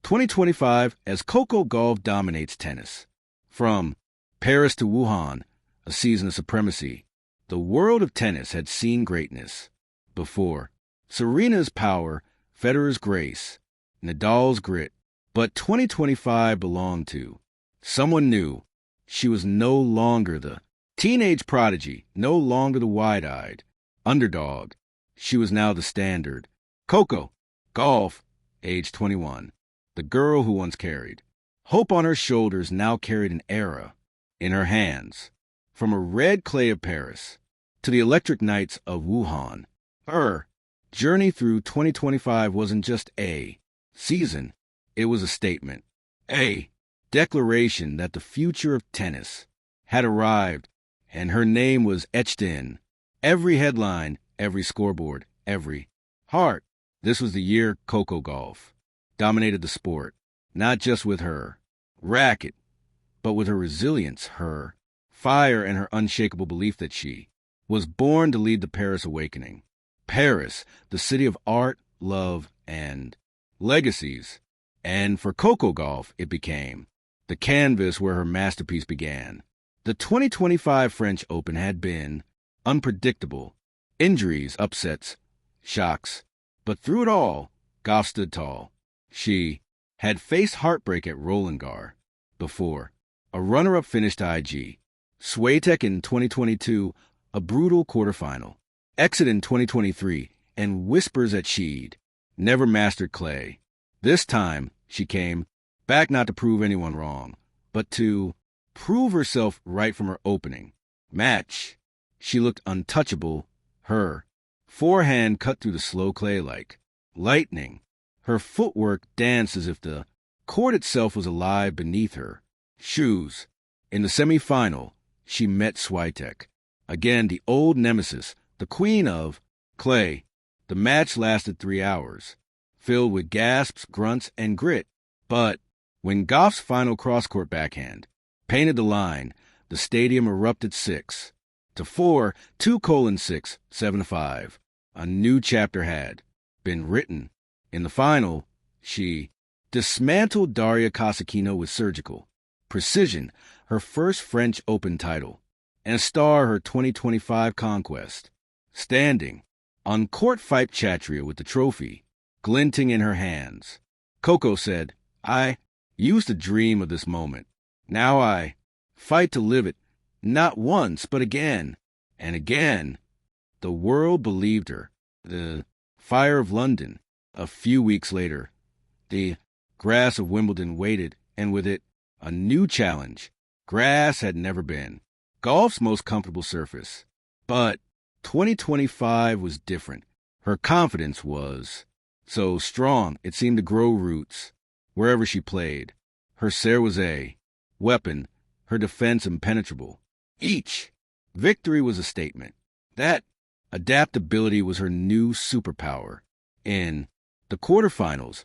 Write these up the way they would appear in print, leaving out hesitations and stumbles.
2025 as Coco Gauff dominates tennis. From Paris to Wuhan, a season of supremacy, the world of tennis had seen greatness before. Serena's power, Federer's grace, Nadal's grit. But 2025 belonged to someone new. She was no longer the teenage prodigy, no longer the wide-eyed underdog. She was now the standard. Coco Gauff, age 21, the girl who once carried hope on her shoulders, now carried an era in her hands. From a red clay of Paris to the electric nights of Wuhan, her journey through 2025 wasn't just a season, it was a statement, a declaration that the future of tennis had arrived, and her name was etched in every headline, every scoreboard, every heart. This was the year Coco Gauff dominated the sport, not just with her racket, but with her resilience, her fire, and her unshakable belief that she was born to lead the Paris awakening. Paris, the city of art, love, and legacies. And for Coco Gauff, it became the canvas where her masterpiece began. The 2025 French Open had been unpredictable. Injuries, upsets, shocks. But through it all, Gauff stood tall. She had faced heartbreak at Roland Garros before. A runner-up finished IG. Swiatek in 2022, a brutal quarterfinal. Exit in 2023, and whispers at Sheed. Never mastered clay. This time, she came back not to prove anyone wrong, but to prove herself right from her opening match. She looked untouchable. Her forehand cut through the slow clay like lightning. Her footwork danced as if the court itself was alive beneath her shoes. In the semifinal, she met Swiatek. Again, the old nemesis, the queen of clay. The match lasted 3 hours, filled with gasps, grunts, and grit. But when Gauff's final cross-court backhand painted the line, the stadium erupted 6-4, 2:6, 7-5. A new chapter had been written. In the final, she dismantled Daria Kasatkina with surgical precision, her first French Open title, and a star her 2025 conquest. Standing on court Fipe Chatria with the trophy glinting in her hands, Coco said, "I used to dream of this moment. Now I fight to live it, not once, but again and again." The world believed her. The fire of London. A few weeks later, the grass of Wimbledon waited, and with it, a new challenge. Grass had never been Gauff's most comfortable surface. But 2025 was different. Her confidence was so strong it seemed to grow roots wherever she played. Her serve was a weapon, her defense impenetrable. Each victory was a statement. That adaptability was her new superpower. In the quarterfinals,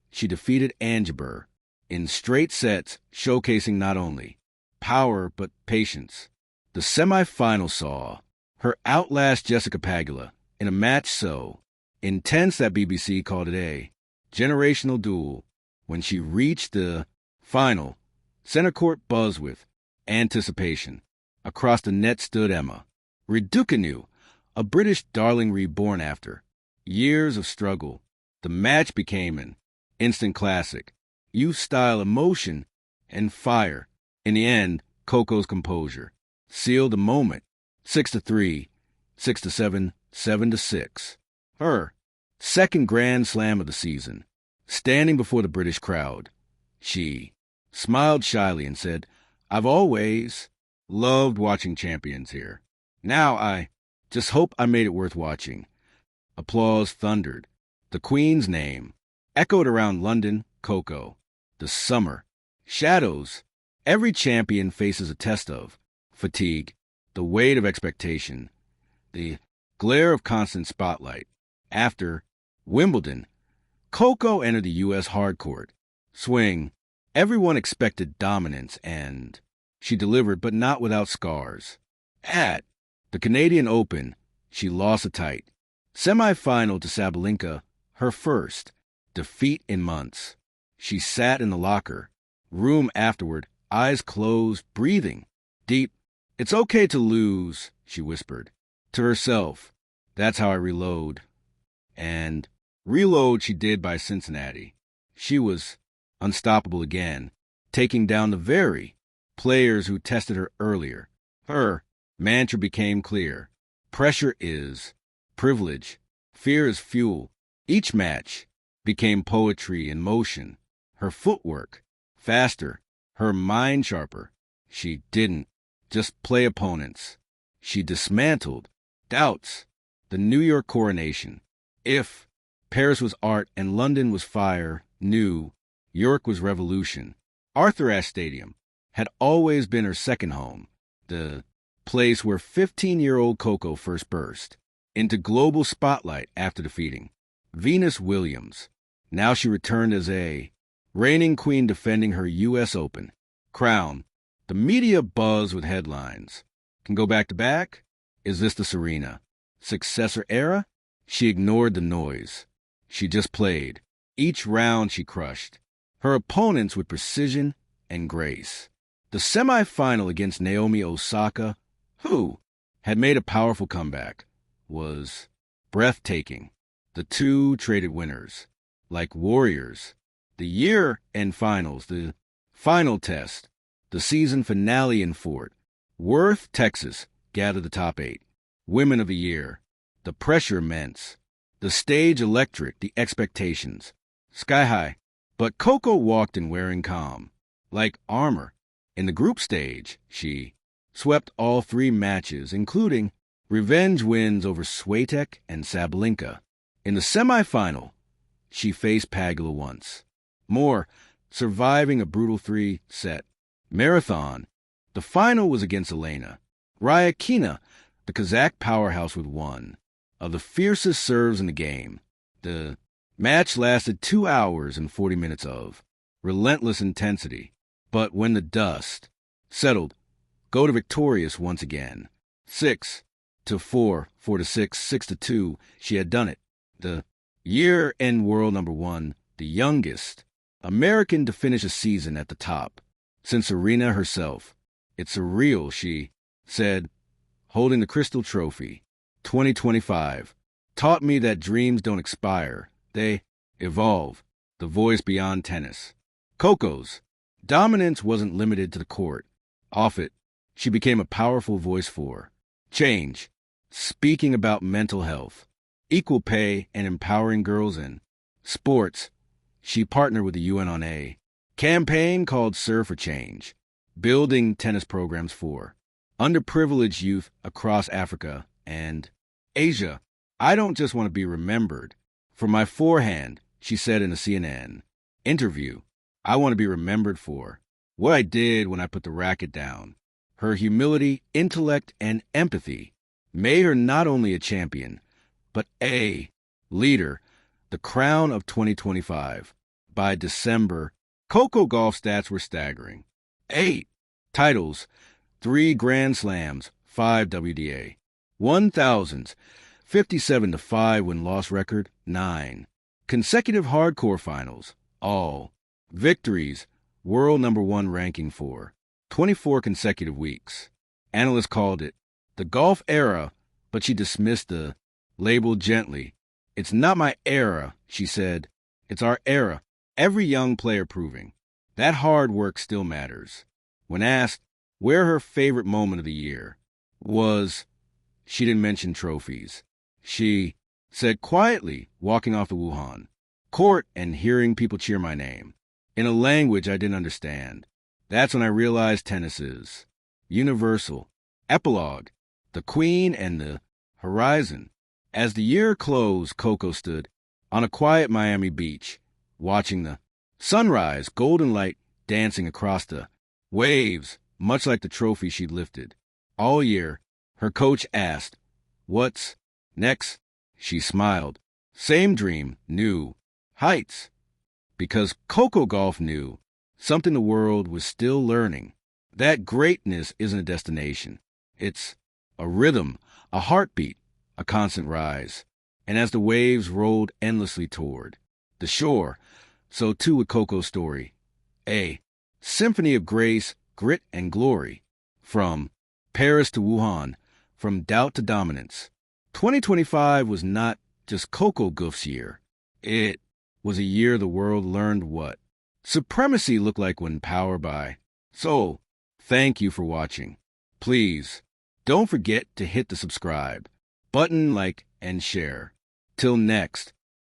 she defeated Angeber in straight sets, showcasing not only power but patience. The semifinal saw her outlast Jessica Pagula in a match so intense that BBC called it a generational duel. When she reached the final, center court buzzed with anticipation. Across the net stood Emma Raducanu, a British darling reborn after years of struggle. The match became an instant classic. Youth style, emotion, and fire. In the end, Coco's composure sealed the moment. 6-3, 6-7, 7-6. Her second Grand Slam of the season. Standing before the British crowd, she smiled shyly and said, "I've always loved watching champions here. Now I just hope I made it worth watching." Applause thundered. The Queen's name echoed around London. Coco. The summer. Shadows. Every champion faces a test of fatigue, the weight of expectation, the glare of constant spotlight. After Wimbledon, Coco entered the U.S. hardcourt swing. Everyone expected dominance, and she delivered, but not without scars. At the Canadian Open, she lost a tight semi-final to Sabalenka, her first defeat in months. She sat in the locker room afterward, eyes closed, breathing deep. "It's okay to lose," she whispered to herself. "That's how I reload." And reload she did by Cincinnati. She was unstoppable again, taking down the very players who tested her earlier. Her mantra became clear. Pressure is privilege. Fear is fuel. Each match became poetry in motion. Her footwork faster, her mind sharper. She didn't just play opponents. She dismantled doubts. The New York coronation. If Paris was art and London was fire, New York was revolution. Arthur Ashe Stadium had always been her second home, the place where 15-year-old Coco first burst into global spotlight after defeating Venus Williams. Now she returned as a reigning queen defending her U.S. Open crown. The media buzzed with headlines. Can go back to back? Is this the Serena successor era? She ignored the noise. She just played. Each round she crushed her opponents with precision and grace. The semifinal against Naomi Osaka, who had made a powerful comeback, was breathtaking. The two traded winners, like warriors. The year-end finals, the final test, the season finale in Fort Worth, Texas, gathered the top 8. Women of the year. The pressure immense. The stage electric, the expectations sky high. But Coco walked in wearing calm, like armor. In the group stage, she swept all 3 matches, including revenge wins over Swiatek and Sabalenka. In the semifinal, she faced Pagula once more, surviving a brutal 3-set marathon. The final was against Elena Rybakina, the Kazakh powerhouse, with one of the fiercest serves in the game. The match lasted 2 hours and 40 minutes of relentless intensity. But when the dust settled, Goda victorious once again. 6-4, 4-6, 6-2, she had done it. The year-end world number 1, the youngest American to finish a season at the top since Serena herself. "It's surreal," she said, holding the crystal trophy. 2025 taught me that dreams don't expire. They evolve. The voice beyond tennis. Coco's dominance wasn't limited to the court. Off it, she became a powerful voice for change, speaking about mental health, equal pay, and empowering girls in sports. She partnered with the UN on a campaign called Serve for Change, building tennis programs for underprivileged youth across Africa and Asia. "I don't just want to be remembered for my forehand," she said in a CNN interview. "I want to be remembered for what I did when I put the racket down." Her humility, intellect, and empathy made her not only a champion, but a leader. The crown of 2025. By December, Coco Gauff stats were staggering. 8 titles, 3 Grand Slams, 5 WDA, 1,000s, 57-5 win-loss record, 9 consecutive hardcore finals, all victories, world number 1 ranking for 24 consecutive weeks. Analysts called it the Gauff era, but she dismissed the label gently. "It's not my era," she said. "It's our era." Every young player proving that hard work still matters. When asked where her favorite moment of the year was, she didn't mention trophies. She said quietly, walking off the Wuhan court and hearing people cheer my name in a language I didn't understand. That's when I realized tennis is universal. Epilogue, the Queen and the Horizon. As the year closed, Coco stood on a quiet Miami beach, watching the sunrise, golden light dancing across the waves, much like the trophy she'd lifted. All year, her coach asked, "What's next?" She smiled. Same dream, new heights. Because Coco Gauff knew something the world was still learning. That greatness isn't a destination. It's a rhythm, a heartbeat, a constant rise. And as the waves rolled endlessly toward the shore, So too with Coco's story. A symphony of grace, grit, and glory. From Paris to Wuhan, from doubt to dominance. 2025 was not just Coco Gauff's year. It was a year the world learned what supremacy looked like when power by. So, thank you for watching. Please, don't forget to hit the subscribe button, like, and share. Till next,